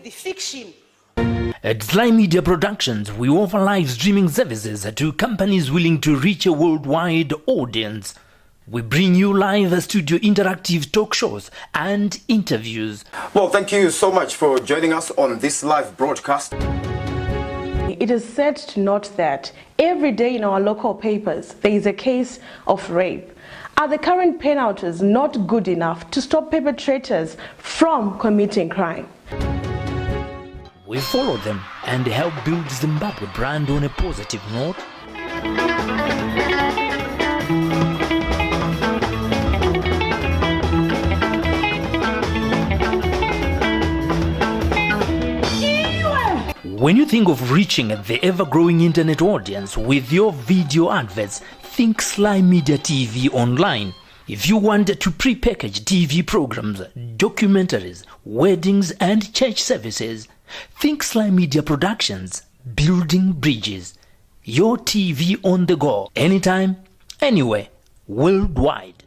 with the fiction. At Sly Media Productions, we offer live streaming services to companies willing to reach a worldwide audience. We bring you live studio interactive talk shows and interviews. Well, thank you so much for joining us on this live broadcast. It is said to note that every day in our local papers there is a case of rape. Are the current penalties not good enough to stop perpetrators from committing crime? We follow them and help build Zimbabwe brand on a positive note. When you think of reaching the ever-growing internet audience with your video adverts, think Sly Media TV Online. If you want to pre-package TV programs, documentaries, weddings and church services, think Sly Media Productions, building bridges. Your TV on the go, anytime, anywhere, worldwide.